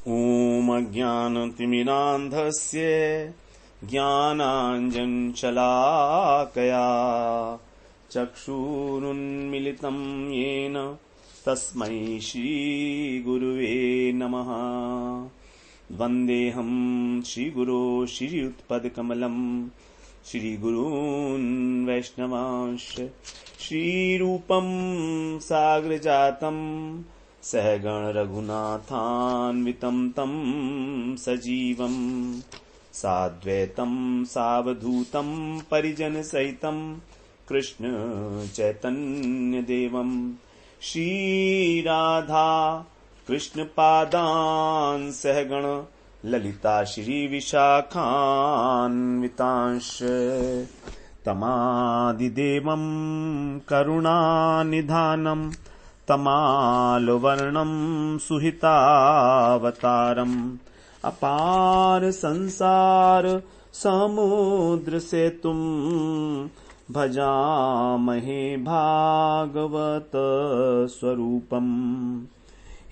ॐ अज्ञानतिमिरान्धस्य ज्ञानाञ्जनशलाकया चक्षुरुन्मिलितं येन तस्मै श्रीगुरुवे नमः। वन्देऽहं श्रीगुरो श्रीयुत्पदकमलं श्रीगुरून् वैष्णवांश्च श्रीरूपं साग्रजातं सहगण रघुनाथान्वितं तं सजीवं साद्वैतं सावधूतं परिजनसहितं कृष्ण चैतन्यदेवं श्रीराधा कृष्णपादान् सहगण ललिता श्रीविशाखान्वितांश्च तमादिदेवं करुणानिधानं तमालवर्णं सुहितावतारम् अपार संसार समुद्र सेतुं भजामहे भागवत स्वरूपम्।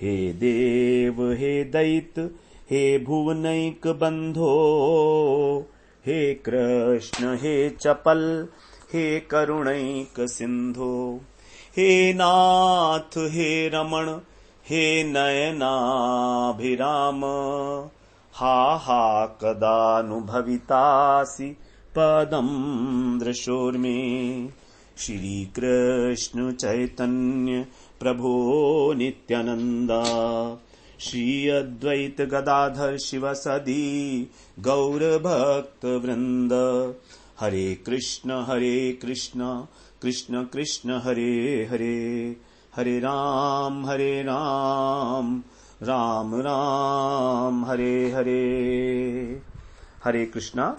हे देव हे दैत्य हे भुवनैक बंधो हे कृष्ण हे चपल हे करुणैक सिंधो हे नाथ हे रमण हे नयनाभिराम हा कदानुभवितासि पदं दृशोर्मे। श्री कृष्ण चैतन्य प्रभो नित्यानंद श्री अद्वैत गदाधर शिवसदी गौर भक्त वृंद। हरे कृष्ण कृष्ण कृष्ण हरे हरे हरे राम राम राम हरे हरे। हरे कृष्णा।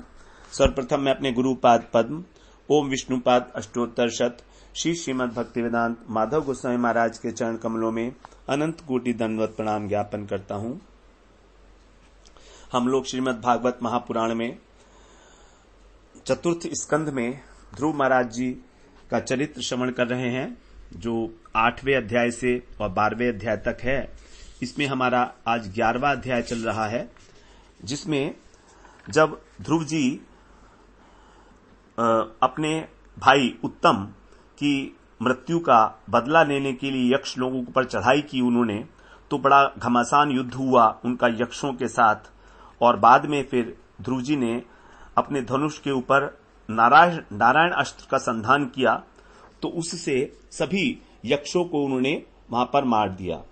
सर्वप्रथम मैं अपने गुरुपाद पद्म ओम विष्णुपाद अष्टोत्तर शत श्री श्रीमद् भक्तिवेदांत माधव गोस्वामी महाराज के चरण कमलों में अनंत कोटि दंडवत प्रणाम ज्ञापन करता हूं। हम लोग श्रीमद् भागवत महापुराण में चतुर्थ स्कंध में ध्रुव महाराज जी का चरित्र श्रवण कर रहे हैं, जो 8वें अध्याय से और 12वें अध्याय तक है। इसमें हमारा आज 11वां अध्याय चल रहा है, जिसमें जब ध्रुव जी अपने भाई उत्तम की मृत्यु का बदला लेने के लिए यक्ष लोगों पर चढ़ाई की उन्होंने, तो बड़ा घमासान युद्ध हुआ उनका यक्षों के साथ। और बाद में फिर ध्रुव जी ने अपने धनुष के ऊपर नारायण अस्त्र का संधान किया, तो उससे सभी यक्षों को उन्होंने वहां पर मार दिया।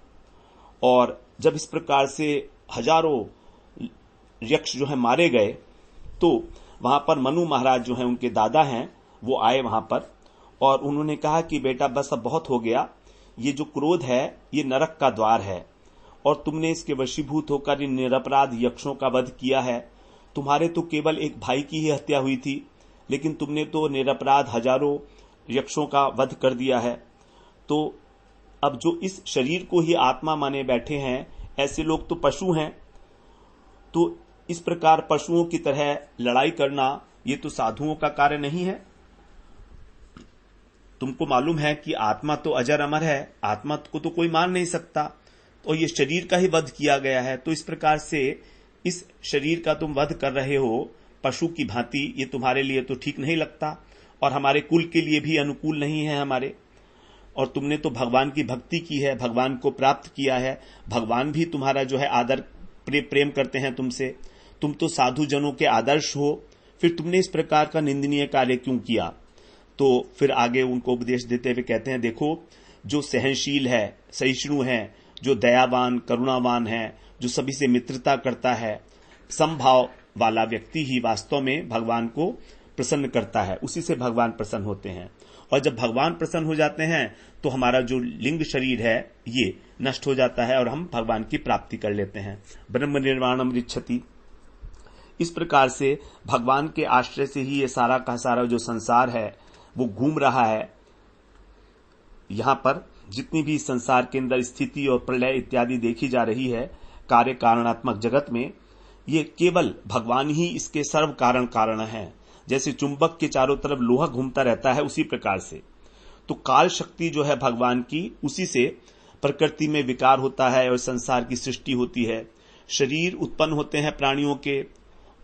और जब इस प्रकार से हजारों यक्ष जो है मारे गए, तो वहां पर मनु महाराज जो है उनके दादा हैं, वो आए वहां पर और उन्होंने कहा कि बेटा बस अब बहुत हो गया, ये जो क्रोध है ये नरक का द्वार है और तुमने इसके वशीभूत होकर इन निरपराध यक्षों का वध किया है। तुम्हारे तो केवल एक भाई की ही हत्या हुई थी, लेकिन तुमने तो निरपराध हजारों यक्षों का वध कर दिया है। तो अब जो इस शरीर को ही आत्मा माने बैठे हैं, ऐसे लोग तो पशु हैं, तो इस प्रकार पशुओं की तरह लड़ाई करना ये तो साधुओं का कार्य नहीं है। तुमको मालूम है कि आत्मा तो अजर अमर है, आत्मा को तो कोई मार नहीं सकता, तो ये शरीर का ही वध किया गया है। तो इस प्रकार से इस शरीर का तुम वध कर रहे हो पशु की भांति, ये तुम्हारे लिए तो ठीक नहीं लगता और हमारे कुल के लिए भी अनुकूल नहीं है हमारे। और तुमने तो भगवान की भक्ति की है, भगवान को प्राप्त किया है, भगवान भी तुम्हारा जो है आदर प्रेम करते हैं तुमसे, तुम तो साधु जनों के आदर्श हो, फिर तुमने इस प्रकार का निंदनीय कार्य क्यों किया। तो फिर आगे उनको उपदेश देते हुए कहते हैं, देखो जो सहनशील है, सहिष्णु है, जो दयावान करुणावान है, जो सभी से मित्रता करता है, समभाव वाला व्यक्ति ही वास्तव में भगवान को प्रसन्न करता है, उसी से भगवान प्रसन्न होते हैं। और जब भगवान प्रसन्न हो जाते हैं तो हमारा जो लिंग शरीर है ये नष्ट हो जाता है और हम भगवान की प्राप्ति कर लेते हैं। ब्रह्म निर्वाणम रिच्छति। इस प्रकार से भगवान के आश्रय से ही ये सारा का सारा जो संसार है वो घूम रहा है। यहां पर जितनी भी संसार के अंदर स्थिति और प्रलय इत्यादि देखी जा रही है कार्य कारणात्मक जगत में, ये केवल भगवान ही इसके सर्व कारण है। जैसे चुंबक के चारों तरफ लोहा घूमता रहता है, उसी प्रकार से तो काल शक्ति जो है भगवान की, उसी से प्रकृति में विकार होता है और संसार की सृष्टि होती है। शरीर उत्पन्न होते हैं प्राणियों के,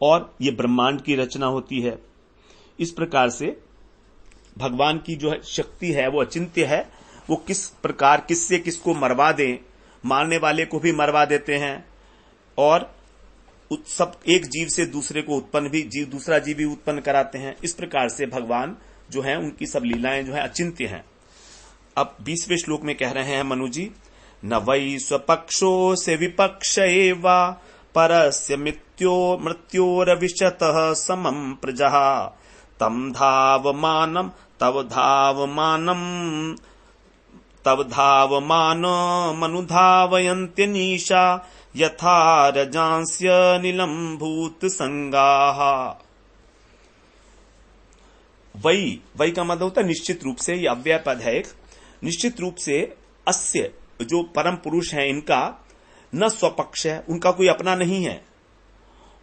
और ये ब्रह्मांड की रचना होती है। इस प्रकार से भगवान की जो शक्ति है वो अचिंत्य है। वो किस प्रकार किससे किसको मरवा दें, मारने वाले को भी मरवा देते हैं, और सब एक जीव से दूसरे को उत्पन्न भी दूसरा जीव भी उत्पन्न कराते हैं। इस प्रकार से भगवान जो है उनकी सब लीलाएं जो है अचिंत्य हैं। अब 20वें श्लोक में कह रहे हैं मनु जी, न वै स्वपक्षो से विपक्ष एवा परस्य मृत्योरविशतः समं प्रजा तम धावमानम तव धावमानमनुधावयन्त्यनीशा यथा रजांस्य नीलम भूत संगाः। वही का मतलब होता है निश्चित रूप से, ये अव्यय पद है एक। निश्चित रूप से अस्य जो परम पुरुष है इनका न स्वपक्ष है, उनका कोई अपना नहीं है,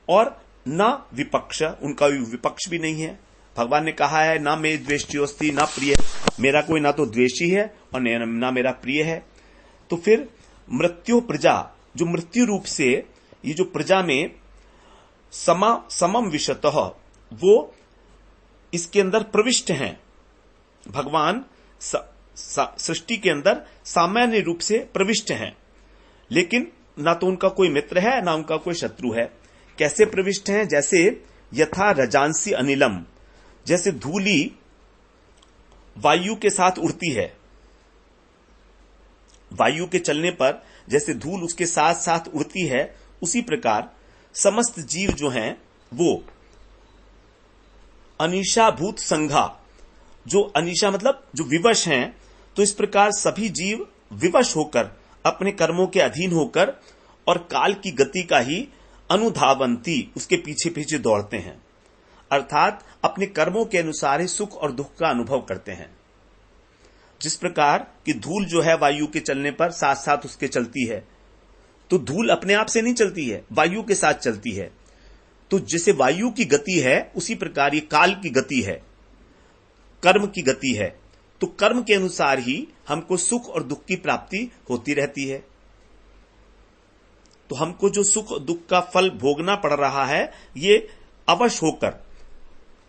और न विपक्ष, उनका विपक्ष भी नहीं है। भगवान ने कहा है ना मे द्वेष्टियोस्ति ना प्रिय, मेरा कोई ना तो द्वेषी है और ना मेरा प्रिय है। तो फिर मृत्यु प्रजा, जो मृत्यु रूप से ये जो प्रजा में समम विशतः वो इसके अंदर प्रविष्ट हैं। भगवान सृष्टि के अंदर सामान्य रूप से प्रविष्ट हैं, लेकिन ना तो उनका कोई मित्र है ना उनका कोई शत्रु है। कैसे प्रविष्ट हैं? जैसे यथा रजांसी अनिलम, जैसे धूली वायु के साथ उड़ती है, वायु के चलने पर जैसे धूल उसके साथ साथ उड़ती है, उसी प्रकार समस्त जीव जो हैं वो अनिशाभूत संघा, जो अनिशा मतलब जो विवश हैं, तो इस प्रकार सभी जीव विवश होकर अपने कर्मों के अधीन होकर और काल की गति का ही अनुधावंती, उसके पीछे पीछे दौड़ते हैं, अर्थात अपने कर्मों के अनुसार ही सुख और दुख का अनुभव करते हैं। जिस प्रकार कि धूल जो है वायु के चलने पर साथ साथ उसके चलती है, तो धूल अपने आप से नहीं चलती है, वायु के साथ चलती है। तो जैसे वायु की गति है उसी प्रकार ये काल की गति है, कर्म की गति है। तो कर्म के अनुसार ही हमको सुख और दुख की प्राप्ति होती रहती है। तो हमको जो सुख दुख का फल भोगना पड़ रहा है ये अवश्य होकर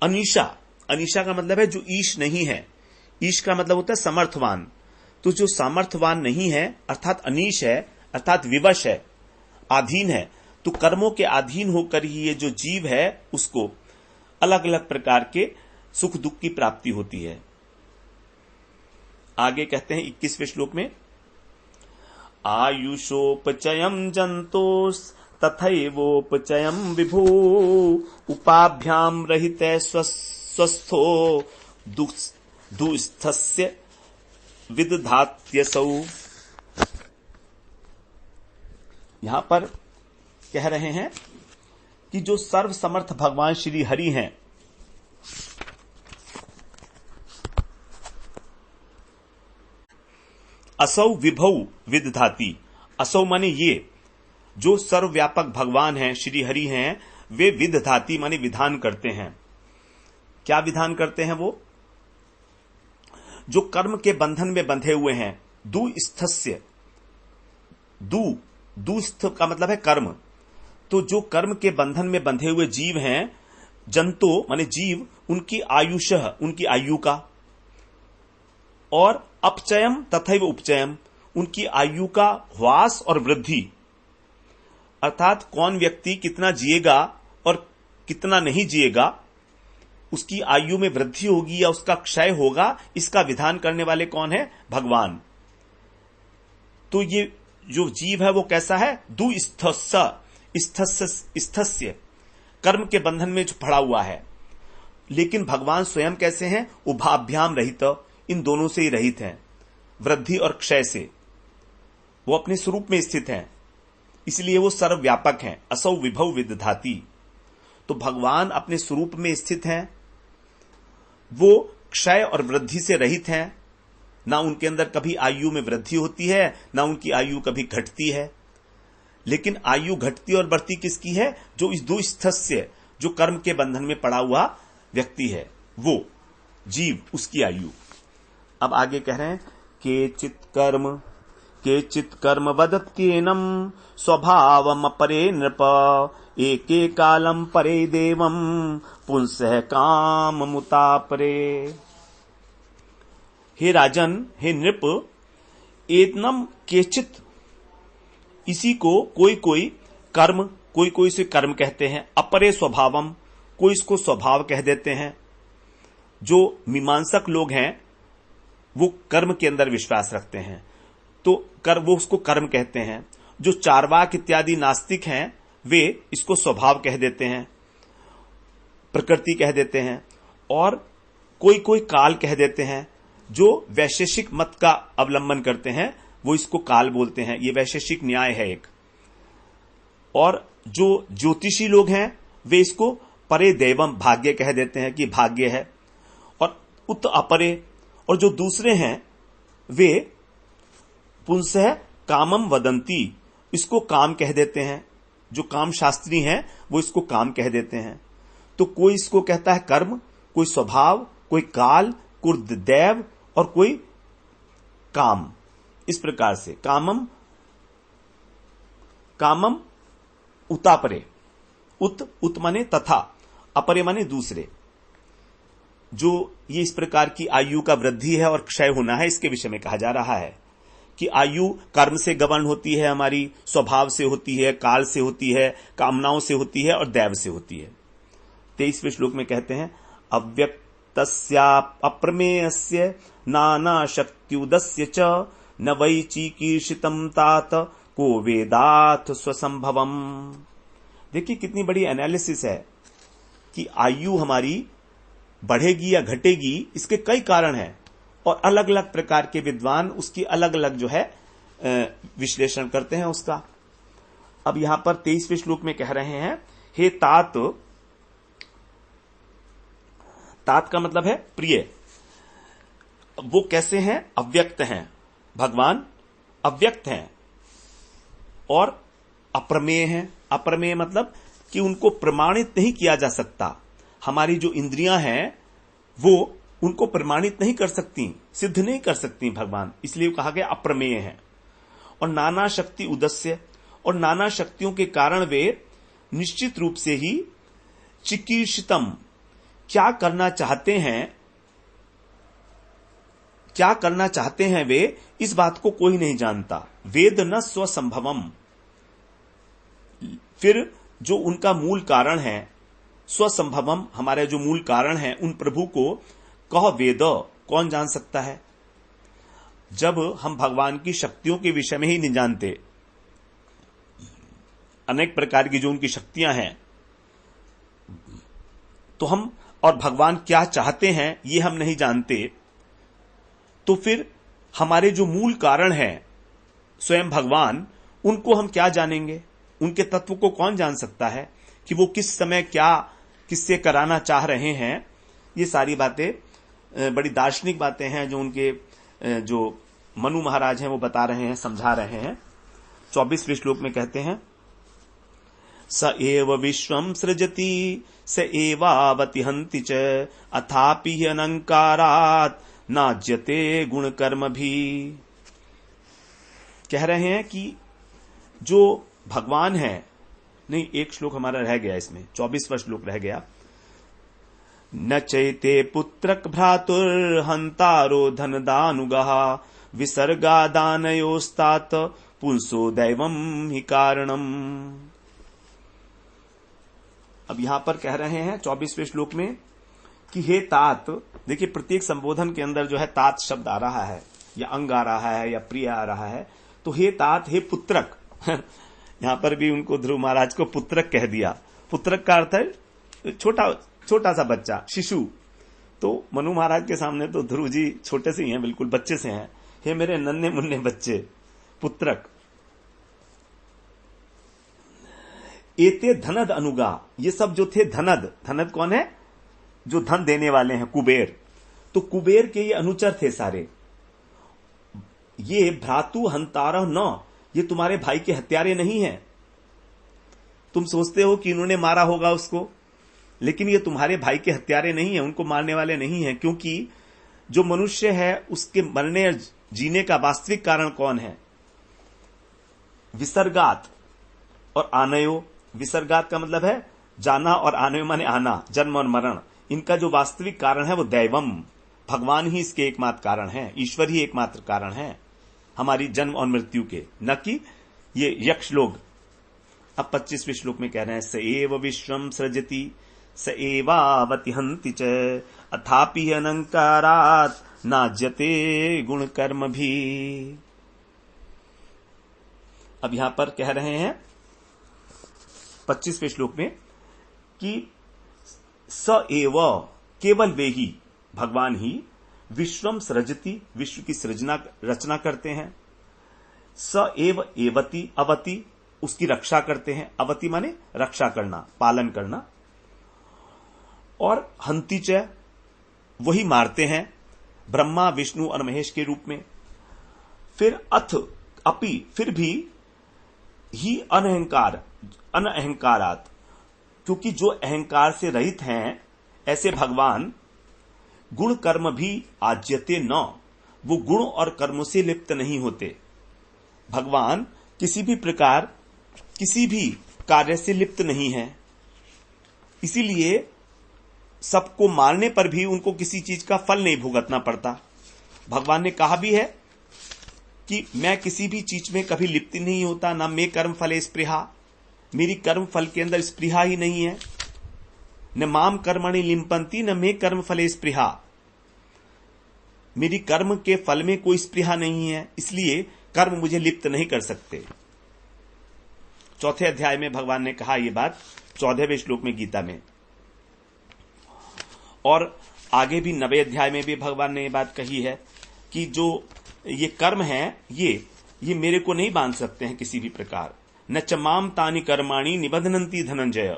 अनीशा, अनीशा का मतलब है जो ईश नहीं है, ईश का मतलब होता है समर्थवान। तो जो सामर्थ्यवान नहीं है अर्थात अनीश है, अर्थात विवश है, अधीन है, तो कर्मों के अधीन होकर ही ये जो जीव है उसको अलग अलग प्रकार के सुख दुख की प्राप्ति होती है। आगे कहते हैं 21वें श्लोक में, आयुषोपचयम जंतोस तथैवोपचयम विभु उपाभ्याम रहिते स्वस्थो दुस्थस्य विदधात्यसौ। यहां पर कह रहे हैं कि जो सर्व समर्थ भगवान श्री हरि हैं, असौ विभौ विदधाति, असौ माने ये जो सर्वव्यापक भगवान हैं श्री हरि हैं, वे विदधाति माने विधान करते हैं। क्या विधान करते हैं? वो जो कर्म के बंधन में बंधे हुए हैं, दुस्थस्य, दुस्थ का मतलब है कर्म, तो जो कर्म के बंधन में बंधे हुए जीव हैं, जंतो माने जीव, उनकी आयुष, उनकी आयु का, और अपचयम तथैव उपचयम, उनकी आयु का ह्रास और वृद्धि, अर्थात कौन व्यक्ति कितना जिएगा और कितना नहीं जिएगा, उसकी आयु में वृद्धि होगी या उसका क्षय होगा, इसका विधान करने वाले कौन है? भगवान। तो ये जो जीव है वो कैसा है? दुस्थस्य, कर्म के बंधन में जो पड़ा हुआ है। लेकिन भगवान स्वयं कैसे हैं? उभाभ्याम रहित, इन दोनों से ही रहित हैं, वृद्धि और क्षय से। वो अपने स्वरूप में स्थित हैं, इसलिए वो सर्वव्यापक हैं। असौ विभव विदधाति, तो भगवान अपने स्वरूप में स्थित हैं, वो क्षय और वृद्धि से रहित हैं, ना उनके अंदर कभी आयु में वृद्धि होती है ना उनकी आयु कभी घटती है। लेकिन आयु घटती और बढ़ती किसकी है? जो इस दुस्थस्य, जो कर्म के बंधन में पड़ा हुआ व्यक्ति है, वो जीव, उसकी आयु। अब आगे कह रहे हैं, केचित् कर्म केचित् कर्म वदत्येनम् स्वभावमपरे नृप एके कालम् परे देवम् पुंसः काममुतापरे। हे राजन, हे नृप, एतनम केचित, इसी को कोई कोई कर्म, कोई कोई से कर्म कहते हैं, अपरे स्वभावम, कोई इसको स्वभाव कह देते हैं। जो मीमांसक लोग हैं वो कर्म के अंदर विश्वास रखते हैं तो वो उसको कर्म कहते हैं। जो चार्वाक इत्यादि नास्तिक हैं वे इसको स्वभाव कह देते हैं, प्रकृति कह देते हैं, और कोई कोई काल कह देते हैं। जो वैशेषिक मत का अवलंबन करते हैं वो इसको काल बोलते हैं, ये वैशेषिक न्याय है एक। और जो ज्योतिषी लोग हैं वे इसको परे दैवम, भाग्य कह देते हैं कि भाग्य है। और उत अपरे, और जो दूसरे हैं वे पुंसः कामम वदंती, इसको काम कह देते हैं। जो काम शास्त्री हैं वो इसको काम कह देते हैं। तो कोई इसको कहता है कर्म, कोई स्वभाव, कोई काल, कोई दैव और कोई काम। इस प्रकार से कामम उतापरे, उत माने तथा, अपरे माने दूसरे। जो ये इस प्रकार की आयु का वृद्धि है और क्षय होना है, इसके विषय में कहा जा रहा है कि आयु कर्म से गवर्न होती है, हमारी स्वभाव से होती है, काल से होती है, कामनाओं से होती है और दैव से होती है। 23वें श्लोक में कहते हैं अव्यक्तस्या अप्रमेयस्य नाना शक्त्युदस्य च न वै चिकीर्षितम तात को वेदाथ स्वसंभवम। देखिए कितनी बड़ी एनालिसिस है कि आयु हमारी बढ़ेगी या घटेगी, इसके कई कारण हैं और अलग अलग प्रकार के विद्वान उसकी अलग अलग जो है विश्लेषण करते हैं उसका। अब यहां पर 23वें श्लोक में कह रहे हैं हे तात, तात का मतलब है प्रिय। वो कैसे हैं? अव्यक्त हैं, भगवान अव्यक्त हैं और अप्रमेय हैं। अप्रमेय मतलब कि उनको प्रमाणित नहीं किया जा सकता। हमारी जो इंद्रियां हैं वो उनको प्रमाणित नहीं कर सकती, सिद्ध नहीं कर सकती भगवान, इसलिए कहा गया अप्रमेय है। और नाना शक्ति उदस्य, और नाना शक्तियों के कारण वे निश्चित रूप से ही चिकीर्षितम, क्या करना चाहते हैं वे, इस बात को कोई नहीं जानता। वेद न स्वसंभवम, फिर जो उनका मूल कारण है, स्वसंभवम हमारे जो मूल कारण है, उन प्रभु को कह वेद, कौन जान सकता है। जब हम भगवान की शक्तियों के विषय में ही नहीं जानते, अनेक प्रकार की जो उनकी शक्तियां हैं, तो हम और भगवान क्या चाहते हैं ये हम नहीं जानते, तो फिर हमारे जो मूल कारण है स्वयं भगवान, उनको हम क्या जानेंगे। उनके तत्व को कौन जान सकता है कि वो किस समय क्या किससे कराना चाह रहे हैं। ये सारी बातें बड़ी दार्शनिक बातें हैं जो उनके जो मनु महाराज हैं वो बता रहे हैं, समझा रहे हैं। 24वें श्लोक में कहते हैं स एव विश्वं सृजति स एवावति हन्ति च अथापि अनंकारात् नाज्यते गुण कर्म भी। कह रहे हैं कि जो भगवान है, नहीं एक श्लोक हमारा रह गया इसमें, 24वां श्लोक रह गया। न चैते पुत्रक भ्रातुर्हंतारो धनदानुगः विसर्गादानयोस्तात पुंसो दैवम ही कारणम। अब यहां पर कह रहे हैं 24वें श्लोक में कि हे तात, देखिए प्रत्येक संबोधन के अंदर जो है तात शब्द आ रहा है, या अंग आ रहा है, या प्रिय आ रहा है। तो हे तात, हे पुत्रक, यहां पर भी उनको ध्रुव महाराज को पुत्रक कह दिया। पुत्रक का अर्थ है छोटा सा बच्चा, शिशु। तो मनु महाराज के सामने तो ध्रुव जी छोटे से ही हैं, बिल्कुल बच्चे से हैं। हे मेरे नन्हे मुन्ने बच्चे, पुत्रक। एते धनद अनुगा, ये सब जो थे धनद कौन है? जो धन देने वाले हैं, कुबेर। तो कुबेर के ये अनुचर थे सारे। ये भ्रातु हंतारह न, ये तुम्हारे भाई के हत्यारे नहीं हैं। तुम सोचते हो कि इन्होंने मारा होगा उसको, लेकिन ये तुम्हारे भाई के हत्यारे नहीं है, उनको मारने वाले नहीं हैं। क्योंकि जो मनुष्य है उसके मरने और जीने का वास्तविक कारण कौन है? विसर्गात और आनयो, विसर्गात का मतलब है जाना और आनयो माने आना, जन्म और मरण, इनका जो वास्तविक कारण है वो दैवम, भगवान ही इसके एकमात्र कारण है, ईश्वर ही एकमात्र कारण है हमारी जन्म और मृत्यु के, न कि ये यक्ष लोग। अब 25वें श्लोक में कह रहे हैं स एव विश्वम सृजति स एवावति हन्ति च अथापि अनंकारात् नाज्यते गुण कर्म भी। अब यहां पर कह रहे हैं 25वें श्लोक में कि स एव, केवल वे ही, भगवान ही, विश्वम सृजति, विश्व की सृजना रचना करते हैं, स एव एवति, अवति, उसकी रक्षा करते हैं, अवति माने रक्षा करना, पालन करना, और हंति च, वही मारते हैं, ब्रह्मा विष्णु और महेश के रूप में। फिर अथ अपि, फिर भी, ही अनअहंकारात, क्योंकि जो अहंकार से रहित हैं ऐसे भगवान, गुण कर्म भी आज्यते न, वो गुण और कर्मों से लिप्त नहीं होते। भगवान किसी भी प्रकार किसी भी कार्य से लिप्त नहीं है, इसीलिए सबको मारने पर भी उनको किसी चीज का फल नहीं भुगतना पड़ता। भगवान ने कहा भी है कि मैं किसी भी चीज में कभी लिप्त नहीं होता, ना मैं कर्म फले स्पृहा, मेरी कर्म फल के अंदर स्पृहा ही नहीं है, न माम कर्मणि लिंपंती न मैं कर्म फले स्पृहा, मेरी कर्म के फल में कोई स्पृहा नहीं है, इसलिए कर्म मुझे लिप्त नहीं कर सकते। चौथे अध्याय में भगवान ने कहा यह बात, 14वें श्लोक में गीता में, और आगे भी 9वें अध्याय में भी भगवान ने यह बात कही है कि जो ये कर्म है ये मेरे को नहीं बांध सकते हैं किसी भी प्रकार। न च माम तानि कर्माणि निबधनंती धनंजय,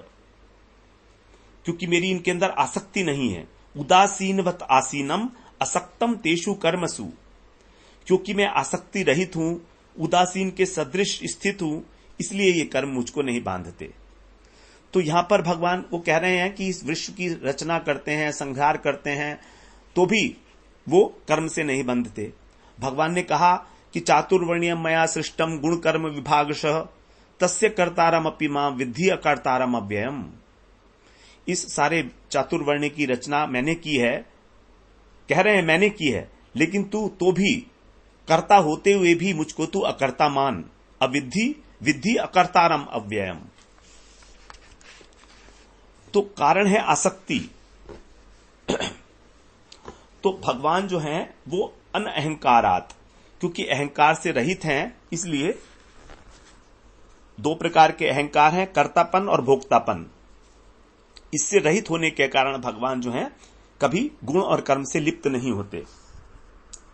क्योंकि मेरी इनके अंदर आसक्ति नहीं है। उदासीनवत आसीनम असक्तम तेषु कर्मसु, क्योंकि मैं आसक्ति रहित हूं, उदासीन के सदृश स्थित हूं, इसलिए ये कर्म मुझको नहीं बांधते। तो यहां पर भगवान वो कह रहे हैं कि इस विश्व की रचना करते हैं, संहार करते हैं, तो भी वो कर्म से नहीं बंधते। भगवान ने कहा कि चातुर्वर्ण्यम मया सृष्टम गुण कर्म विभागशः तस्य कर्तारम अपि मां विद्धि अकर्तारम अव्ययम। इस सारे चातुर्वर्ण की रचना मैंने की है, कह रहे हैं मैंने की है, लेकिन तू तो भी कर्ता होते हुए भी मुझको तू अकर्ता मान, अविद्धि विद्धि अकर्तारम अव्ययम। तो कारण है आसक्ति। तो भगवान जो हैं वो अनअहंकारात, क्योंकि अहंकार से रहित हैं, इसलिए दो प्रकार के अहंकार हैं, कर्तापन और भोक्तापन। इससे रहित होने के कारण भगवान जो हैं कभी गुण और कर्म से लिप्त नहीं होते।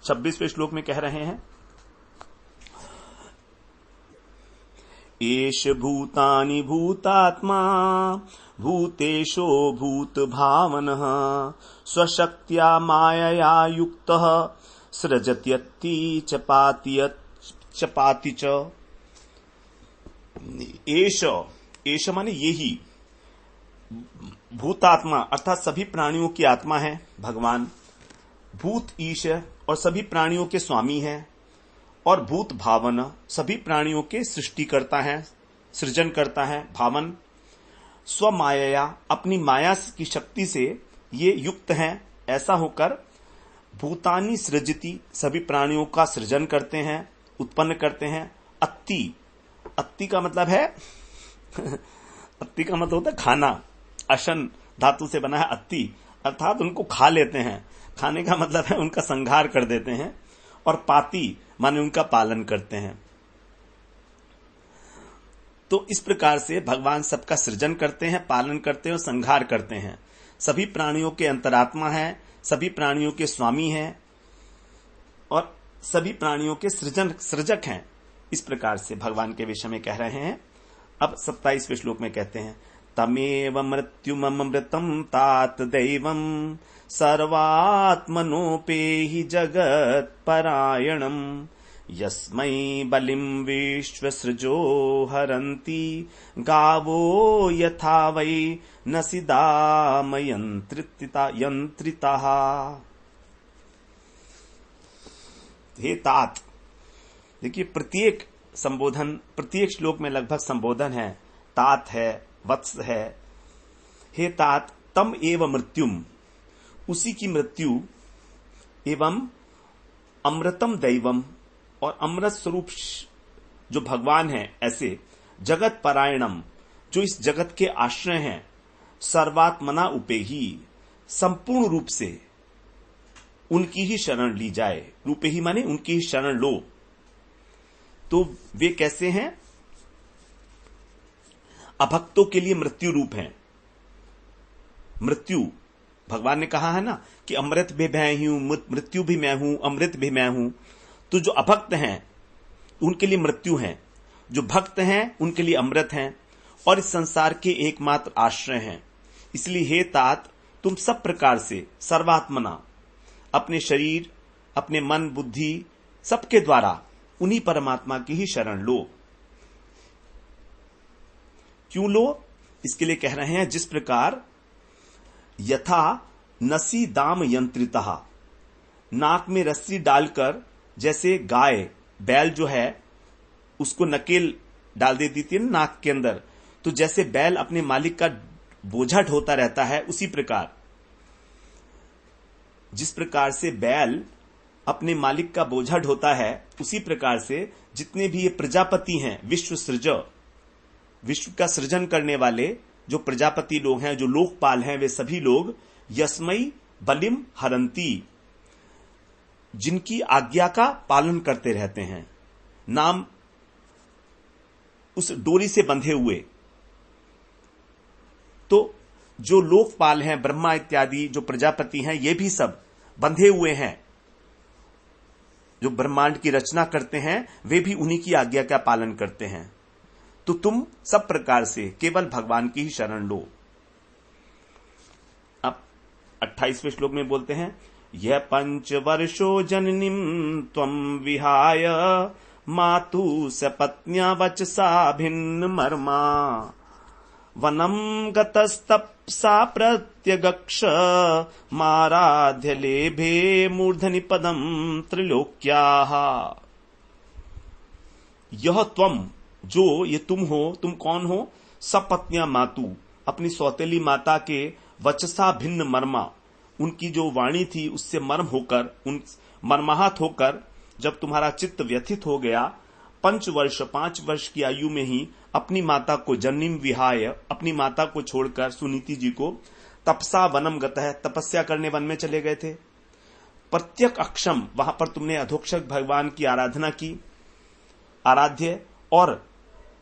26वें श्लोक में कह रहे हैं एष भूतानि भूतात्मा भूतेशो भूत भावनः स्वशक्त्या मायया युक्तः सृजत्यति चपाति च। एष माने ये ही, भूतात्मा अर्थात सभी प्राणियों की आत्मा है भगवान, भूत ईश और सभी प्राणियों के स्वामी हैं, और भूत भावन सभी प्राणियों के सृष्टि करता है, सृजन करता है, भावन। स्वमाया अपनी माया की शक्ति से ये युक्त हैं, ऐसा होकर भूतानि सृजति सभी प्राणियों का सृजन करते हैं, उत्पन्न करते हैं। अत्ति का मतलब है अत्ति का मतलब होता है खाना, अशन धातु से बना है अत्ति, अर्थात उनको खा लेते हैं। खाने का मतलब है उनका संहार कर देते हैं, और पाति माने उनका पालन करते हैं। तो इस प्रकार से भगवान सबका सृजन करते हैं, पालन करते हैं और संहार करते हैं। सभी प्राणियों के अंतरात्मा हैं, सभी प्राणियों के स्वामी हैं, और सभी प्राणियों के सृजक हैं। इस प्रकार से भगवान के विषय में कह रहे हैं। अब 27वें श्लोक में कहते हैं तमेव मृत्युममृतम तात दैवम सर्वात्मनोपेहि जगत परायणम यस्मै बलिम विश्वसृजो हरन्ति गावो यथा वै नसिदाम यंत्रिताः। हे तात, देखिए प्रत्येक संबोधन, प्रत्येक श्लोक में लगभग संबोधन है। तात है, वत्स है। हे तात, तम एव मृत्युम, उसी की मृत्यु, एवं अमृतम दैवम, और अमृत स्वरूप जो भगवान है, ऐसे जगत परायणम, जो इस जगत के आश्रय हैं, सर्वात्मना उपेही, संपूर्ण रूप से उनकी ही शरण ली जाए। रूपेही माने उनकी ही शरण लो। तो वे कैसे हैं? अभक्तों के लिए मृत्यु रूप हैं। मृत्यु, भगवान ने कहा है ना कि अमृत भी मैं ही हूं, मृत्यु भी मैं हूं, अमृत भी मैं हूं। तो जो अभक्त हैं उनके लिए मृत्यु है, जो भक्त हैं उनके लिए अमृत हैं, और इस संसार के एकमात्र आश्रय हैं। इसलिए हे तात, तुम सब प्रकार से सर्वात्मना, अपने शरीर, अपने मन, बुद्धि, सबके द्वारा उन्हीं परमात्मा की ही शरण लो। क्यों लो? इसके लिए कह रहे हैं, जिस प्रकार यथा नसी दाम यंत्रितः, नाक में रस्सी डालकर जैसे गाय, बैल जो है उसको नकेल डाल देती थी ना नाक के अंदर, तो जैसे बैल अपने मालिक का बोझा ढोता रहता है, उसी प्रकार जिस प्रकार से बैल अपने मालिक का बोझा ढोता है, उसी प्रकार से जितने भी ये प्रजापति हैं, विश्व सृज, विश्व का सृजन करने वाले जो प्रजापति लोग हैं, जो लोकपाल हैं, वे सभी लोग यस्मई बलिम हरंती, जिनकी आज्ञा का पालन करते रहते हैं, नाम उस डोरी से बंधे हुए। तो जो लोकपाल हैं, ब्रह्मा इत्यादि जो प्रजापति हैं, ये भी सब बंधे हुए हैं। जो ब्रह्मांड की रचना करते हैं, वे भी उन्हीं की आज्ञा का पालन करते हैं। तो तुम सब प्रकार से केवल भगवान की ही शरण लो। अब 28वें श्लोक में बोलते हैं, यह 5 वर्षो जननीम त्वं विहाय मातु सपत्न्या वचसा भिन्न मर्मा वनम गतस्तप्सा प्रत्यगक्ष माराध्य लेभे मूर्धनि पदम त्रिलोक्याः। यह त्वम, जो ये तुम हो, तुम कौन हो? सपत्न्या मातु, अपनी सौतेली माता के वचसा भिन्न मर्मा, उनकी जो वाणी थी उससे मर्म होकर, उन मर्माहत होकर जब तुम्हारा चित्त व्यथित हो गया, 5 वर्ष की आयु में ही अपनी माता को, जन्निम विहाय, अपनी माता को छोड़कर सुनीति जी को तपसा वनम गतः, तपस्या करने वन में चले गए थे। प्रत्यक अक्षम, वहां पर तुमने अधोक्षक भगवान की आराधना की, आराध्य, और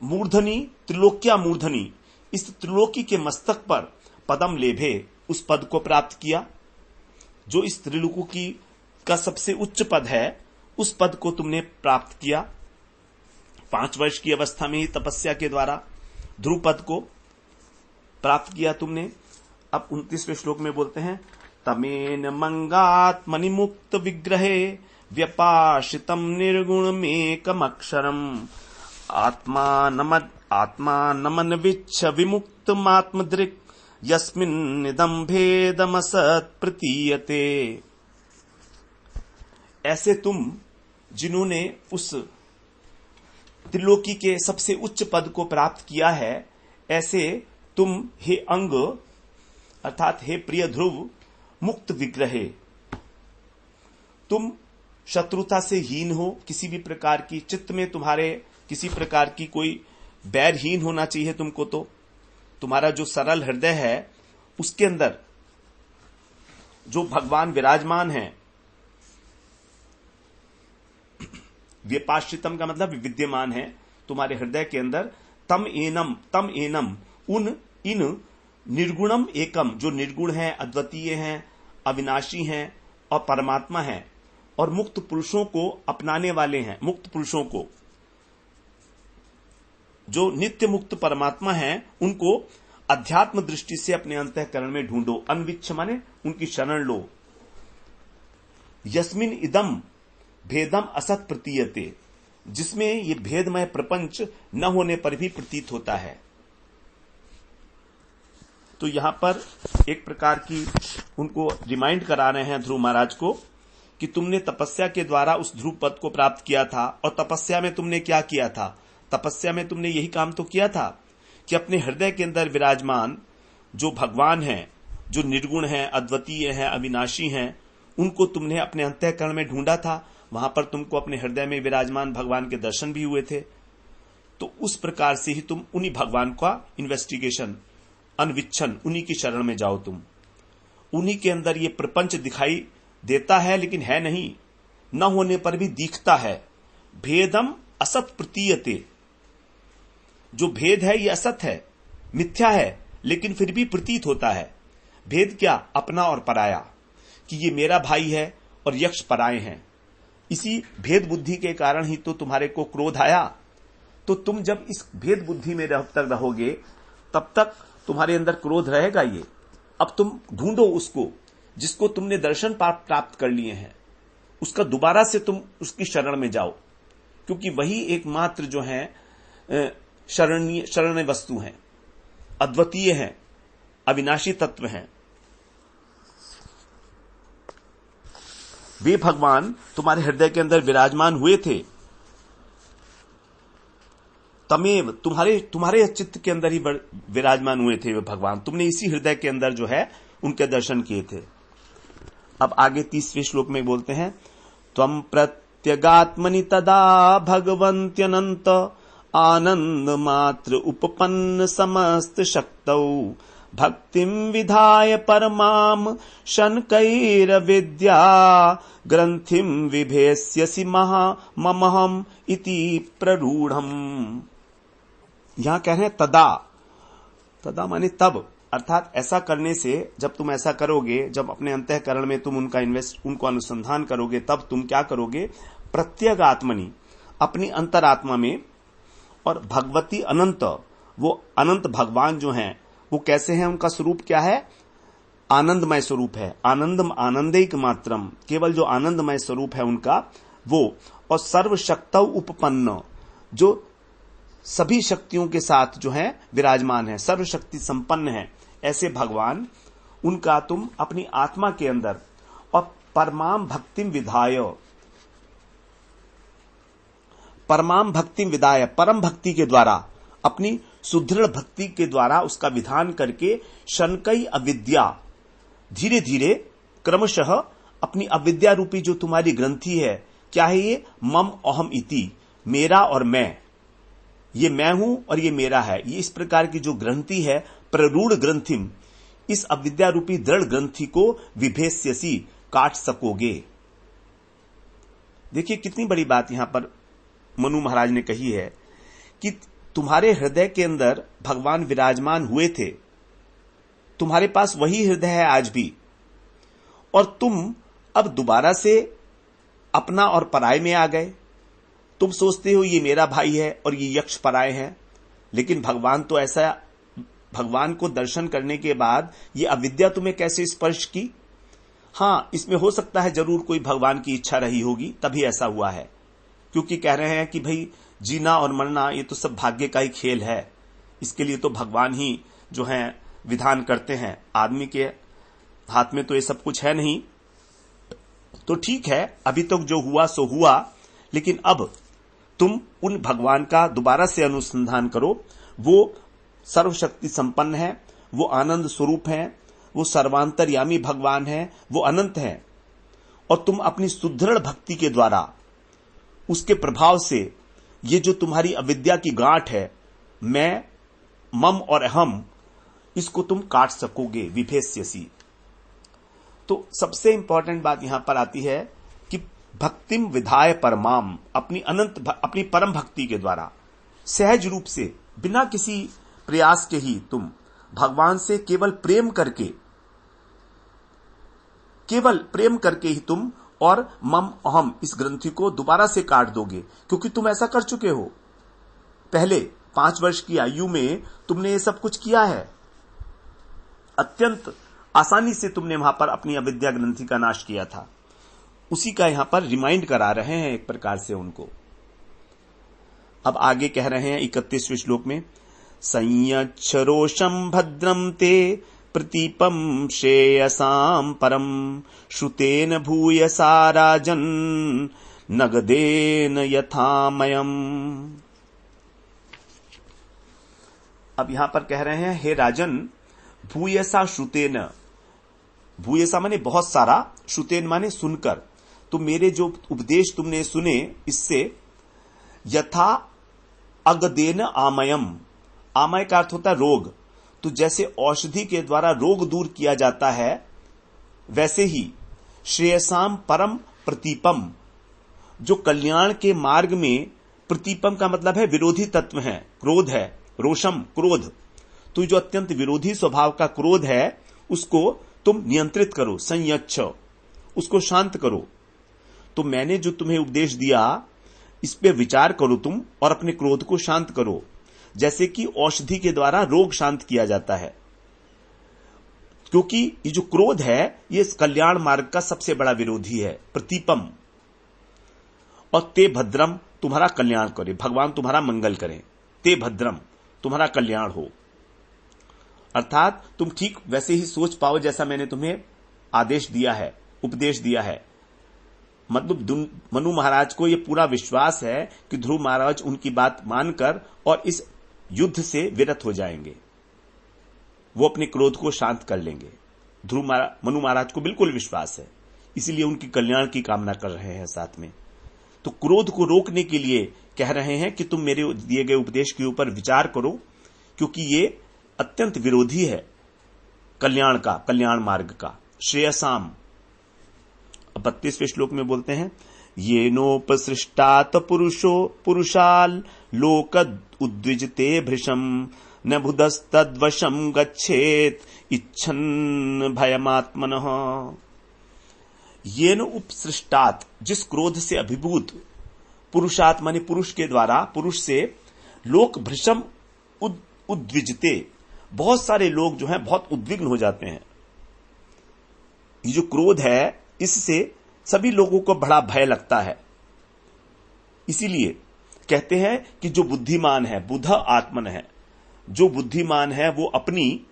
मूर्धनी, त्रिलोक्या मूर्धनी, इस त्रिलोकी के मस्तक पर पदम लेभे, उस पद को प्राप्त किया जो इस त्रिलोकी का सबसे उच्च पद है, उस पद को तुमने प्राप्त किया। 5 वर्ष की अवस्था में ही तपस्या के द्वारा ध्रुव पद को प्राप्त किया तुमने। अब 29वें श्लोक में बोलते हैं, तमेन मंगात्मनि मुक्त विग्रहे व्यपाशितम निर्गुण मेकमक्षरम आत्मा नमन विमुक्त मात्मदृक् यस्मिन्निदं भेदमसत् प्रतीयते। ऐसे तुम जिन्होंने उस त्रिलोकी के सबसे उच्च पद को प्राप्त किया है, ऐसे तुम हे अंग अर्थात हे प्रिय ध्रुव, मुक्त विग्रहे, तुम शत्रुता से हीन हो, किसी भी प्रकार की चित्त में तुम्हारे किसी प्रकार की कोई बैरहीन होना चाहिए तुमको। तो तुम्हारा जो सरल हृदय है उसके अंदर जो भगवान विराजमान है, व्यपाश्रितम का मतलब विद्यमान है तुम्हारे हृदय के अंदर, तम एनम इन निर्गुणम एकम, जो निर्गुण है, अद्वितीय हैं, अविनाशी हैं और परमात्मा हैं, और मुक्त पुरुषों को अपनाने वाले हैं। मुक्त पुरुषों को, जो नित्य मुक्त परमात्मा हैं, उनको अध्यात्म दृष्टि से अपने अंतःकरण में ढूंढो। अन्विच्छ माने उनकी शरण लो। यस्मिन इदम भेदम असत प्रतीयते, जिसमें ये भेदमय प्रपंच न होने पर भी प्रतीत होता है। तो यहां पर एक प्रकार की उनको रिमाइंड करा रहे हैं ध्रुव महाराज को कि तुमने तपस्या के द्वारा उस ध्रुव पद को प्राप्त किया था, और तपस्या में तुमने क्या किया था? तपस्या में तुमने यही काम तो किया था कि अपने हृदय के अंदर विराजमान जो भगवान हैं, जो निर्गुण हैं, अद्वितीय हैं, अविनाशी हैं, उनको तुमने अपने अंतःकरण में ढूंढा था। वहां पर तुमको अपने हृदय में विराजमान भगवान के दर्शन भी हुए थे। तो उस प्रकार से ही तुम उन्हीं भगवान का इन्वेस्टिगेशन, अन्वीक्षण, उन्हीं की शरण में जाओ। तुम उन्हीं के अंदर ये प्रपंच दिखाई देता है, लेकिन है नहीं, न होने पर भी दिखता है। भेदम असत प्रतीयते, जो भेद है ये असत है, मिथ्या है, लेकिन फिर भी प्रतीत होता है। भेद क्या? अपना और पराया, कि ये मेरा भाई है और यक्ष पराये हैं। इसी भेद बुद्धि के कारण ही तो तुम्हारे को क्रोध आया। तो तुम जब इस भेद बुद्धि में तक रहोगे, तब तक तुम्हारे अंदर क्रोध रहेगा। ये अब तुम ढूंढो उसको जिसको तुमने दर्शन प्राप्त कर लिए हैं, उसका दोबारा से तुम उसकी शरण में जाओ, क्योंकि वही एकमात्र जो है शरणीय वस्तु हैं, अद्वितीय हैं, अविनाशी तत्व हैं। वे भगवान तुम्हारे हृदय के अंदर विराजमान हुए थे। तमेव, तुम्हारे चित्त के अंदर ही विराजमान हुए थे वे भगवान। तुमने इसी हृदय के अंदर जो है उनके दर्शन किए थे। अब आगे 30वें श्लोक में बोलते हैं, त्वं प्रत्यगात्मनि तदा भगवन्त्यनंत आनंद मात्र उपपन्न समस्त शक्तौ भक्तिं विधाय परमाम शनकैरविद्या ग्रंथिं विभेस्यसि ममहम इति प्ररूढ़म। यहां कह रहे हैं तदा माने तब, अर्थात ऐसा करने से, जब तुम ऐसा करोगे, जब अपने अंतःकरण में तुम उनको अनुसंधान करोगे, तब तुम क्या करोगे? प्रत्यगात्मनि, अपनी अंतरात्मा में, और भगवती अनंत, वो अनंत भगवान जो हैं वो कैसे हैं? उनका स्वरूप क्या है? आनंदमय स्वरूप है। आनंदैक मात्रम, केवल जो आनंदमय स्वरूप है उनका वो, और सर्वशक्तौ उपपन्न, जो सभी शक्तियों के साथ जो है विराजमान है, सर्वशक्ति संपन्न है, ऐसे भगवान, उनका तुम अपनी आत्मा के अंदर, और परमाम भक्तिम विधाय, परम भक्ति के द्वारा, अपनी सुदृढ़ भक्ति के द्वारा उसका विधान करके, शनकई अविद्या, धीरे धीरे क्रमशः अपनी अविद्या रूपी जो तुम्हारी ग्रंथि है, क्या है ये? मम अहम इति, मेरा और मैं, ये मैं हूं और ये मेरा है, ये इस प्रकार की जो ग्रंथि है, प्ररूढ़ ग्रंथिम, इस अविद्या रूपी दृढ़ ग्रंथि को विभेस्यसि, काट सकोगे। देखिए कितनी बड़ी बात यहां पर मनु महाराज ने कही है कि तुम्हारे हृदय के अंदर भगवान विराजमान हुए थे, तुम्हारे पास वही हृदय है आज भी, और तुम अब दोबारा से अपना और पराये में आ गए। तुम सोचते हो ये मेरा भाई है और ये यक्ष पराये हैं, लेकिन भगवान तो ऐसा, भगवान को दर्शन करने के बाद ये अविद्या तुम्हें कैसे स्पर्श की? हां, इसमें हो सकता है जरूर कोई भगवान की इच्छा रही होगी, तभी ऐसा हुआ है, क्योंकि कह रहे हैं कि भाई जीना और मरना ये तो सब भाग्य का ही खेल है, इसके लिए तो भगवान ही जो है विधान करते हैं, आदमी के हाथ में तो ये सब कुछ है नहीं। तो ठीक है, अभी तक जो हुआ सो हुआ, लेकिन अब तुम उन भगवान का दोबारा से अनुसंधान करो। वो सर्वशक्ति संपन्न है, वो आनंद स्वरूप है, वो सर्वांतर्यामी भगवान है, वो अनंत है, और तुम अपनी सुदृढ़ भक्ति के द्वारा, उसके प्रभाव से, ये जो तुम्हारी अविद्या की गांठ है, मैं, मम और अहम, इसको तुम काट सकोगे, विभेस्यसि। तो सबसे इंपॉर्टेंट बात यहां पर आती है कि भक्तिम विधाय परमाम, अपनी परम भक्ति के द्वारा, सहज रूप से, बिना किसी प्रयास के ही तुम भगवान से केवल प्रेम करके ही तुम और मम अहम इस ग्रंथि को दोबारा से काट दोगे, क्योंकि तुम ऐसा कर चुके हो। पहले 5 वर्ष की आयु में तुमने ये सब कुछ किया है, अत्यंत आसानी से तुमने वहां पर अपनी अविद्या ग्रंथि का नाश किया था। उसी का यहां पर रिमाइंड करा रहे हैं एक प्रकार से उनको। अब आगे कह रहे हैं 31वें श्लोक में, संयच्छ रोषम भद्रम ते प्रतीपम श्रेयसां परम श्रुतेन भूयसा राजन नगदेन यथामयम। अब यहां पर कह रहे हैं, हे राजन, भूयसा श्रुतेन, भूयसा माने बहुत सारा, श्रुतेन माने सुनकर, तो मेरे जो उपदेश तुमने सुने इससे यथा अगदेन आमयम, आमय का अर्थ होता है रोग, तो जैसे औषधि के द्वारा रोग दूर किया जाता है वैसे ही श्रेयसाम परम प्रतीपम, जो कल्याण के मार्ग में, प्रतीपम का मतलब है विरोधी तत्व है, क्रोध है, रोषम क्रोध, तो जो अत्यंत विरोधी स्वभाव का क्रोध है उसको तुम नियंत्रित करो, संयच्छ, उसको शांत करो। तो मैंने जो तुम्हें उपदेश दिया इस पे विचार करो तुम और अपने क्रोध को शांत करो, जैसे कि औषधि के द्वारा रोग शांत किया जाता है। क्योंकि ये जो क्रोध है ये इस कल्याण मार्ग का सबसे बड़ा विरोधी है, प्रतीपम। और ते भद्रम, तुम्हारा कल्याण करे, भगवान तुम्हारा मंगल करें, ते भद्रम, तुम्हारा कल्याण हो, अर्थात तुम ठीक वैसे ही सोच पाओ जैसा मैंने तुम्हें आदेश दिया है, उपदेश दिया है। मतलब मनु महाराज को यह पूरा विश्वास है कि ध्रुव महाराज उनकी बात मानकर और इस युद्ध से विरत हो जाएंगे, वो अपने क्रोध को शांत कर लेंगे। मनु महाराज को बिल्कुल विश्वास है, इसीलिए उनकी कल्याण की कामना कर रहे हैं साथ में। तो क्रोध को रोकने के लिए कह रहे हैं कि तुम मेरे दिए गए उपदेश के ऊपर विचार करो, क्योंकि ये अत्यंत विरोधी है कल्याण का, कल्याण मार्ग का, श्रेयसाम। 32वें श्लोक में बोलते हैं, ये नोपसृष्टात पुरुषाल लोक उद्विजते भृशम न बुधस्तद्वशम गच्छेत इच्छन भयमात्मनः। ये नो उपसृष्टात, जिस क्रोध से अभिभूत, पुरुषात माने पुरुष के द्वारा, पुरुष से, लोक भृशम उद्विजते, बहुत सारे लोग जो हैं बहुत उद्विग्न हो जाते हैं। ये जो क्रोध है इससे सभी लोगों को बड़ा भय लगता है। इसीलिए कहते हैं कि जो बुद्धिमान है, बुध आत्मन है, जो बुद्धिमान है वो अपनी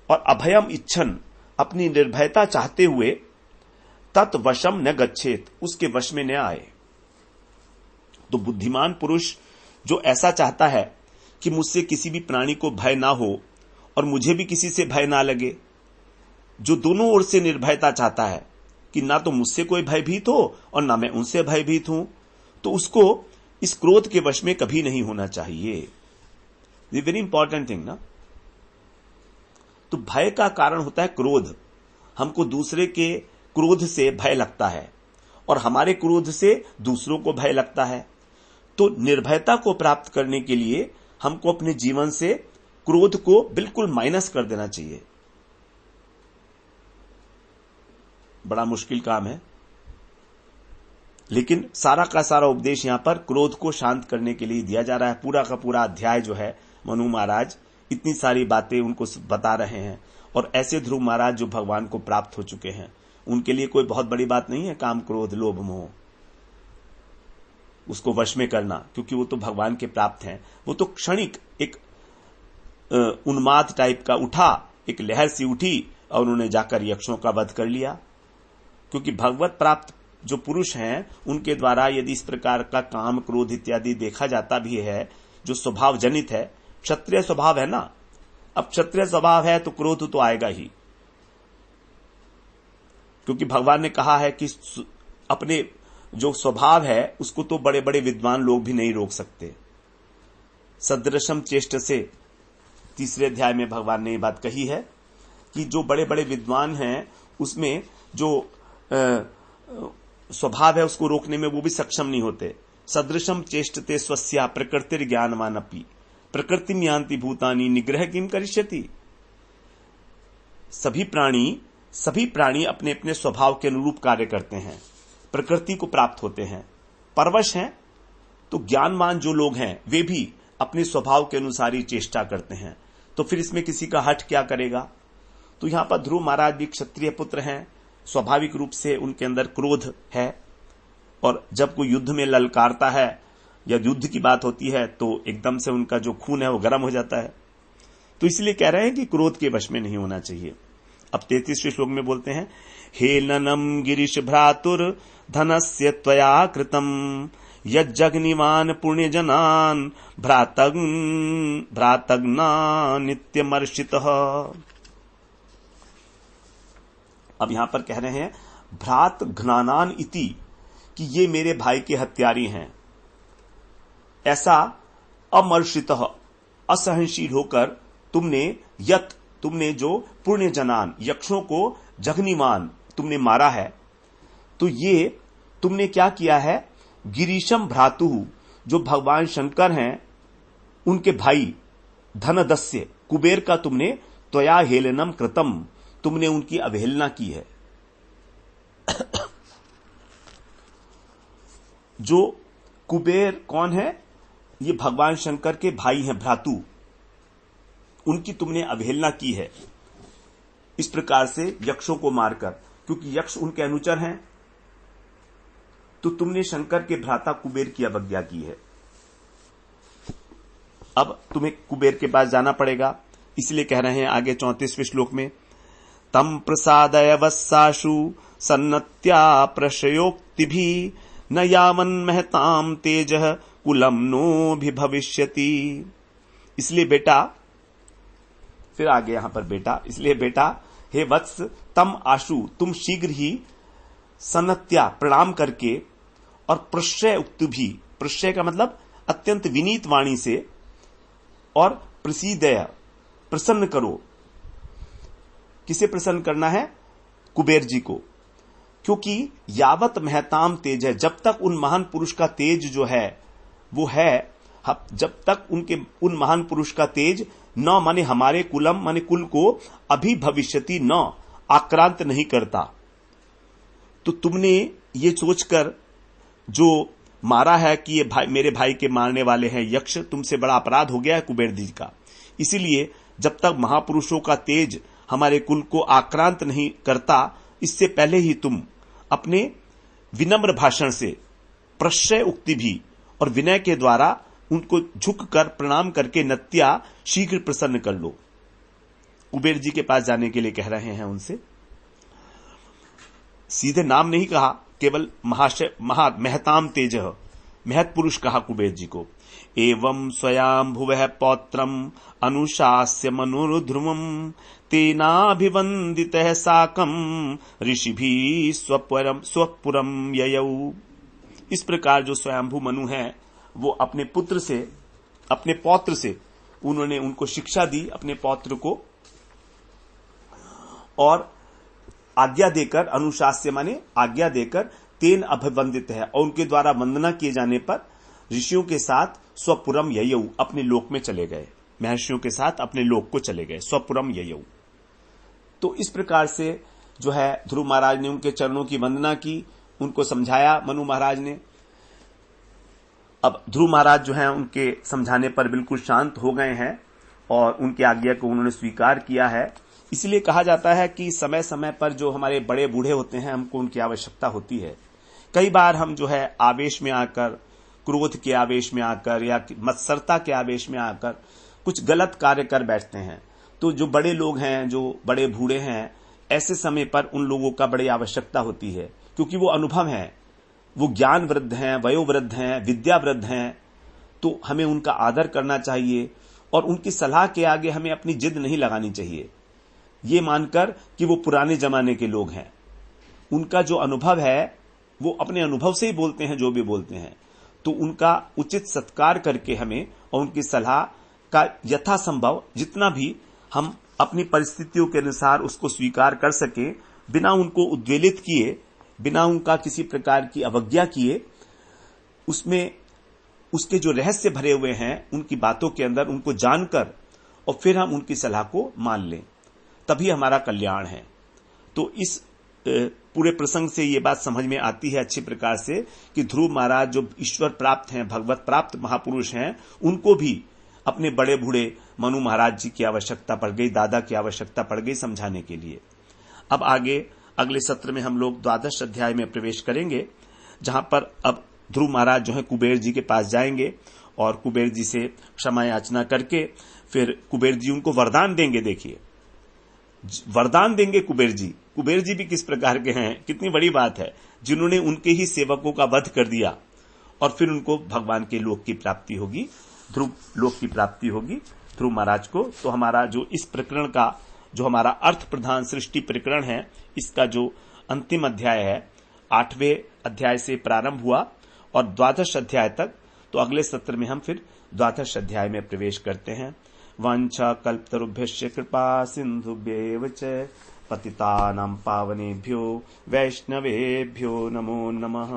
और अभयम इच्छन, अपनी निर्भयता चाहते हुए तत्वशम न गच्छेत, उसके वश में न आए। तो बुद्धिमान पुरुष जो ऐसा चाहता है कि मुझसे किसी भी प्राणी को भय ना हो और मुझे भी किसी से भय ना लगे, जो दोनों ओर से निर्भयता चाहता है कि ना तो मुझसे कोई भयभीत हो और ना मैं उनसे भयभीत हूं, तो उसको इस क्रोध के वश में कभी नहीं होना चाहिए। ये वेरी इंपॉर्टेंट थिंग ना। तो भय का कारण होता है क्रोध। हमको दूसरे के क्रोध से भय लगता है और हमारे क्रोध से दूसरों को भय लगता है। तो निर्भयता को प्राप्त करने के लिए हमको अपने जीवन से क्रोध को बिल्कुल माइनस कर देना चाहिए। बड़ा मुश्किल काम है, लेकिन सारा का सारा उपदेश यहां पर क्रोध को शांत करने के लिए दिया जा रहा है। पूरा का पूरा अध्याय जो है मनु महाराज इतनी सारी बातें उनको बता रहे हैं। और ऐसे ध्रुव महाराज जो भगवान को प्राप्त हो चुके हैं, उनके लिए कोई बहुत बड़ी बात नहीं है काम, क्रोध, लोभ, मोह, उसको वश में करना, क्योंकि वो तो भगवान के प्राप्त हैं। वो तो क्षणिक एक उन्माद टाइप का उठा, एक लहर सी उठी और उन्होंने जाकर यक्षों का वध कर लिया। क्योंकि भगवत प्राप्त जो पुरुष हैं उनके द्वारा यदि इस प्रकार का काम, क्रोध इत्यादि देखा जाता भी है, जो स्वभाव जनित है, क्षत्रिय स्वभाव है ना, अब क्षत्रिय स्वभाव है तो क्रोध तो आएगा ही। क्योंकि भगवान ने कहा है कि अपने जो स्वभाव है उसको तो बड़े बड़े विद्वान लोग भी नहीं रोक सकते। सदृशम चेष्ट से 3 अध्याय में भगवान ने ये बात कही है कि जो बड़े बड़े विद्वान हैं उसमें जो स्वभाव है उसको रोकने में वो भी सक्षम नहीं होते। सदृशम चेष्टते स्वस्या प्रकृतिर ज्ञानवान अपि प्रकृतिम यान्ति भूतानि निग्रह किम करिष्यति। सभी प्राणी अपने अपने स्वभाव के अनुरूप कार्य करते हैं, प्रकृति को प्राप्त होते हैं, परवश हैं। तो ज्ञानवान जो लोग हैं वे भी अपने स्वभाव के अनुसार ही चेष्टा करते हैं। तो फिर इसमें किसी का हट क्या करेगा। तो यहां पर ध्रुव महाराज भी क्षत्रिय पुत्र हैं, स्वाभाविक रूप से उनके अंदर क्रोध है, और जब कोई युद्ध में ललकारता है या युद्ध की बात होती है तो एकदम से उनका जो खून है वो गर्म हो जाता है। तो इसलिए कह रहे हैं कि क्रोध के वश में नहीं होना चाहिए। अब 33वें श्लोक में बोलते हैं, हेलनम गिरीश भ्रातुर धनस्य त्वया कृतम यज्जग्निवान पुण्यजनान भ्रातग्ना नित्यमर्षितः। अब यहां पर कह रहे हैं भ्रात घ्नानान इति, कि ये मेरे भाई के हत्यारी हैं, ऐसा अमर्षितः असहनशील होकर तुमने जो पुण्य जनान यक्षों को जघनिमान तुमने मारा है। तो ये तुमने क्या किया है, गिरीशम भ्रातु जो भगवान शंकर हैं उनके भाई धनदस्य कुबेर का तुमने त्वया हेलनम कृतम, तुमने उनकी अवहेलना की है। जो कुबेर कौन है, ये भगवान शंकर के भाई हैं भ्रातु, उनकी तुमने अवहेलना की है इस प्रकार से यक्षों को मारकर, क्योंकि यक्ष उनके अनुचर हैं। तो तुमने शंकर के भ्राता कुबेर की अवज्ञा की है। अब तुम्हें कुबेर के पास जाना पड़ेगा, इसलिए कह रहे हैं आगे 34वें श्लोक में, तम प्रसादय वत्साशु सन्नत्या प्रशयोक्तिभि न यावन महताम तेज कुलम नो भी भविष्यति। इसलिए बेटा, फिर आगे यहां पर बेटा, इसलिए बेटा हे वत्स तम आशु, तुम शीघ्र ही सन्नत्या प्रणाम करके और प्रश्रय उक्त भी, प्रश्रय का मतलब अत्यंत विनीत वाणी से, और प्रसीदय प्रसन्न करो। किसे प्रसन्न करना है, कुबेर जी को, क्योंकि यावत महताम तेज है, जब तक उन महान पुरुष का तेज जो है वो है, जब तक उन महान पुरुष का तेज न माने हमारे कुलम माने कुल को अभी भविष्यति न आक्रांत नहीं करता। तो तुमने ये सोचकर जो मारा है कि ये भाई मेरे भाई के मारने वाले हैं यक्ष, तुमसे बड़ा अपराध हो गया है कुबेर जी का। इसीलिए जब तक महापुरुषों का तेज हमारे कुल को आक्रांत नहीं करता, इससे पहले ही तुम अपने विनम्र भाषण से प्रश्रय उक्ति भी और विनय के द्वारा उनको झुककर प्रणाम करके नत्या शीघ्र प्रसन्न कर लो। कुबेर जी के पास जाने के लिए कह रहे हैं उनसे। सीधे नाम नहीं कहा, केवल महताम तेज, महत पुरुष कहा कुबेर जी को। एवं स्वयंभुवः पौत्रम अनुशास्य मनुर्ध्रुवम तेनाभिवंदितः साकम ऋषिभिः स्वपुरम ययौ। इस प्रकार जो स्वयंभू मनु है वो अपने पुत्र से, अपने पौत्र से उन्होंने उनको शिक्षा दी, अपने पौत्र को, और आज्ञा देकर, अनुशास्य माने आज्ञा देकर, तेन अभिवंदित है, और उनके द्वारा वंदना किए जाने पर ऋषियों के साथ स्वपुरम ययौ अपने लोक में चले गए, महर्षियों के साथ अपने लोक को चले गए, स्वपुरम ययौ। तो इस प्रकार से जो है ध्रुव महाराज ने उनके चरणों की वंदना की, उनको समझाया मनु महाराज ने। अब ध्रुव महाराज जो है उनके समझाने पर बिल्कुल शांत हो गए हैं और उनकी आज्ञा को उन्होंने स्वीकार किया है। इसलिए कहा जाता है कि समय समय पर जो हमारे बड़े बूढ़े होते हैं, हमको उनकी आवश्यकता होती है। कई बार हम जो है आवेश में आकर, क्रोध के आवेश में आकर या मत्सरता के आवेश में आकर कुछ गलत कार्य कर बैठते हैं। तो जो बड़े लोग हैं, जो बड़े बूढ़े हैं, ऐसे समय पर उन लोगों का बड़ी आवश्यकता होती है, क्योंकि वो अनुभव है, वो ज्ञान वृद्ध हैं, वयोवृद्ध हैं, विद्या वृद्ध हैं। तो हमें उनका आदर करना चाहिए और उनकी सलाह के आगे हमें अपनी जिद नहीं लगानी चाहिए, ये मानकर कि वो पुराने जमाने के लोग हैं। उनका जो अनुभव है वो अपने अनुभव से ही बोलते हैं जो भी बोलते हैं। तो उनका उचित सत्कार करके हमें और उनकी सलाह का यथासंभव जितना भी हम अपनी परिस्थितियों के अनुसार उसको स्वीकार कर सके, बिना उनको उद्वेलित किए, बिना उनका किसी प्रकार की अवज्ञा किए, उसमें उसके जो रहस्य भरे हुए हैं उनकी बातों के अंदर उनको जानकर और फिर हम उनकी सलाह को मान लें, तभी हमारा कल्याण है। तो इस पूरे प्रसंग से ये बात समझ में आती है अच्छी प्रकार से कि ध्रुव महाराज जो ईश्वर प्राप्त हैं, भगवत प्राप्त महापुरुष हैं, उनको भी अपने बड़े बूढ़े मनु महाराज जी की आवश्यकता पड़ गई, दादा की आवश्यकता पड़ गई समझाने के लिए। अब आगे अगले सत्र में हम लोग 12 अध्याय में प्रवेश करेंगे, जहां पर अब ध्रुव महाराज जो है कुबेर जी के पास जाएंगे और कुबेर जी से क्षमा याचना करके फिर कुबेर जी उनको वरदान देंगे। देखिए वरदान देंगे कुबेर जी। कुबेर जी भी किस प्रकार के हैं, कितनी बड़ी बात है, जिन्होंने उनके ही सेवकों का वध कर दिया और फिर उनको भगवान के लोक की प्राप्ति होगी, ध्रुव लोक की प्राप्ति होगी ध्रुव महाराज को। तो हमारा जो इस प्रकरण का जो हमारा अर्थ प्रधान सृष्टि प्रकरण है, इसका जो अंतिम अध्याय है, 8वें अध्याय से प्रारंभ हुआ और 12 अध्याय तक। तो अगले सत्र में हम फिर 12 अध्याय में प्रवेश करते हैं। वांछा कल्पतरुभ्यश्च कृपा सिंधुभ्येव च पतितानां पावनेभ्यो वैष्णवेभ्यो नमो नमः।